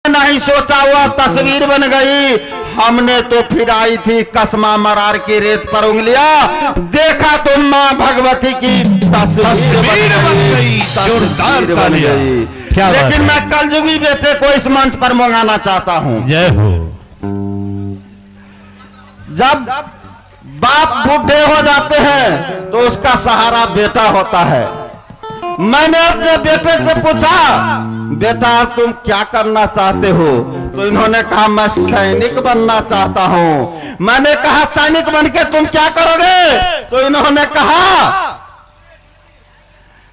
नहीं सोचा हुआ तस्वीर बन गई। हमने तो फिर आई थी कसमा मरार की रेत पर उंगलियां, देखा तो माँ भगवती की तस्वीर बन गई। जोरदार तालियां। लेकिन मैं कलयुगी बेटे को इस मंच पर मंगाना चाहता हूँ। जय हो। जब बाप बूढ़े हो जाते हैं तो उसका सहारा बेटा होता है। मैंने अपने बेटे से पूछा, बेटा तुम क्या करना चाहते हो? तो इन्होंने कहा मैं सैनिक बनना चाहता हूं। मैंने कहा सैनिक बनके तुम क्या करोगे? तो इन्होंने कहा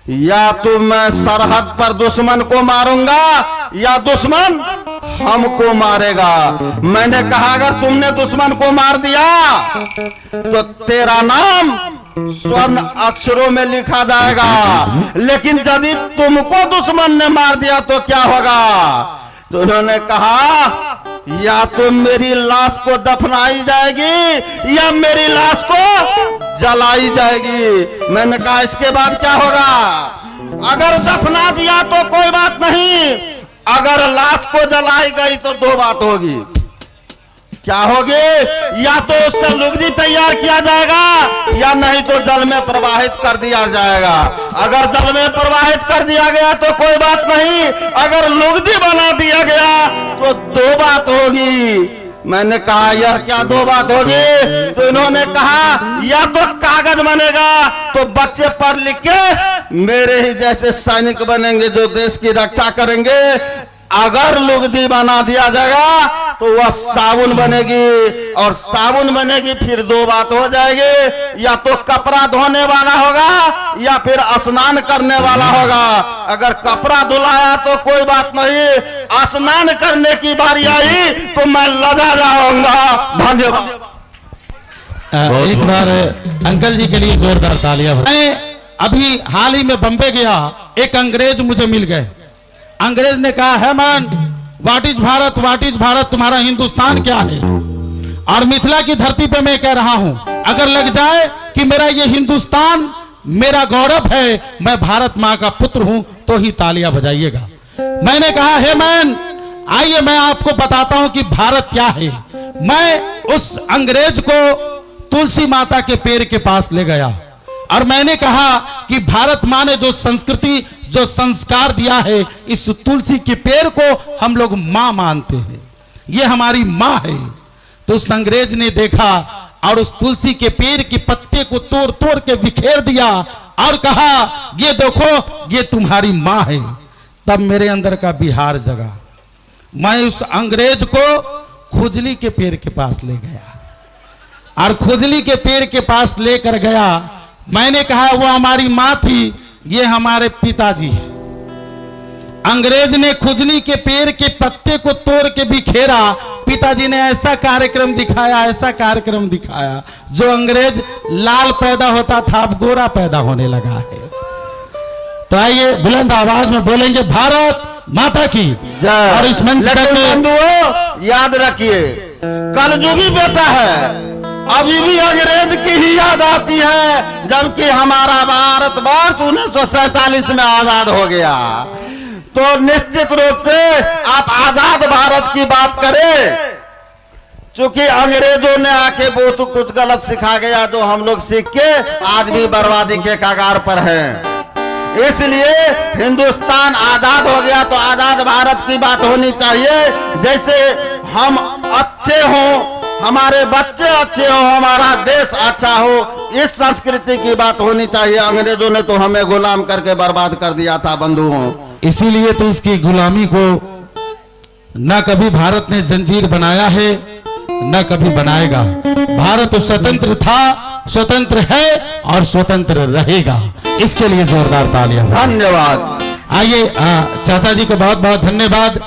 या तो मैं सरहद पर दुश्मन को मारूंगा या दुश्मन हमको मारेगा। मैंने कहा अगर तुमने दुश्मन को मार दिया तो तेरा नाम स्वर्ण अक्षरों में लिखा जाएगा, लेकिन यदि तुमको दुश्मन ने मार दिया तो क्या होगा? तो उन्होंने कहा या तो मेरी लाश को दफनाई जाएगी या मेरी लाश को जलाई जाएगी। मैंने कहा इसके बाद क्या होगा? अगर दफना दिया तो कोई बात नहीं, अगर लाश को जलाई गई तो दो बात होगी। क्या होगी? या तो उससे लुगदी तैयार किया जाएगा या नहीं तो जल में प्रवाहित कर दिया जाएगा। अगर जल में प्रवाहित कर दिया गया तो कोई बात नहीं, अगर लुगदी बना दिया गया तो दो बात होगी। मैंने कहा यह क्या दो बात होगी? तो इन्होंने कहा या तो कागज बनेगा तो बच्चे पढ़ लिख के मेरे ही जैसे सैनिक बनेंगे जो देश की रक्षा करेंगे। अगर लुगदी बना दिया जाएगा तो वह साबुन बनेगी, और साबुन बनेगी फिर दो बात हो जाएगी, या तो कपड़ा धोने वाला होगा या फिर स्नान करने वाला होगा। अगर कपड़ा धुलाया तो कोई बात नहीं, स्नान करने की बारी आई तो मैं लगा जाऊंगा। धन्यवाद। एक बार अंकल जी के लिए जोरदार तालियां। मैं अभी हाल ही में बम्बे गया, एक अंग्रेज मुझे मिल गए। अंग्रेज ने कहा है man what is Bharat, what is Bharat, तुम्हारा हिंदुस्तान क्या है? और मिथिला की धरती पे मैं कह रहा हूं, अगर लग जाए कि मेरा ये हिंदुस्तान मेरा गौरव है, मैं भारत मां का पुत्र हूं, तो ही तालियां बजाइएगा। मैंने कहा हे मैन आइए मैं आपको बताता हूं कि भारत क्या है। मैं उस अंग्रेज को तुलसी माता के पेड़ के पास ले गया और मैंने कहा कि भारत मां ने जो संस्कृति जो संस्कार दिया है, इस तुलसी के पेड़ को हम लोग मां मानते हैं, ये हमारी मां है। तो उस अंग्रेज ने देखा और उस तुलसी के पेड़ के पत्ते को तोड़ तोड़ के बिखेर दिया और कहा ये देखो ये तुम्हारी मां है। तब मेरे अंदर का बिहार जगा। मैं उस अंग्रेज को खुजली के पेड़ के पास ले गया और खुजली के पेड़ के पास लेकर गया। मैंने कहा वो हमारी मां थी, ये हमारे पिताजी हैं। अंग्रेज ने खुजली के पेड़ के पत्ते को तोड़ के बिखेरा, पिताजी ने ऐसा कार्यक्रम दिखाया, ऐसा कार्यक्रम दिखाया, जो अंग्रेज लाल पैदा होता था अब गोरा पैदा होने लगा है। तो आइए बुलंद आवाज में बोलेंगे भारत माता की जय। और इस मंच पर याद रखिए कलयुगी बेटा है, अभी भी अंग्रेज की ही याद आती है, जबकि हमारा भारत वर्ष 1947 में आजाद हो गया। तो निश्चित रूप से आप आजाद भारत की बात करें, चूंकि अंग्रेजों ने आके बहुत कुछ गलत सिखा गया जो हम लोग सीख के आज भी बर्बादी के कगार पर हैं। इसलिए हिंदुस्तान आजाद हो गया तो आजाद भारत की बात होनी चाहिए। जैसे हम अच्छे हों, हमारे बच्चे अच्छे हो, हमारा देश अच्छा हो, इस संस्कृति की बात होनी चाहिए। अंग्रेजों ने तो हमें गुलाम करके बर्बाद कर दिया था बंधुओं। इसीलिए तो इसकी गुलामी को न कभी भारत ने जंजीर बनाया है न कभी बनाएगा। भारत स्वतंत्र था, स्वतंत्र है और स्वतंत्र रहेगा। इसके लिए जोरदार तालियां। धन्यवाद। आइए चाचा जी को बहुत बहुत धन्यवाद।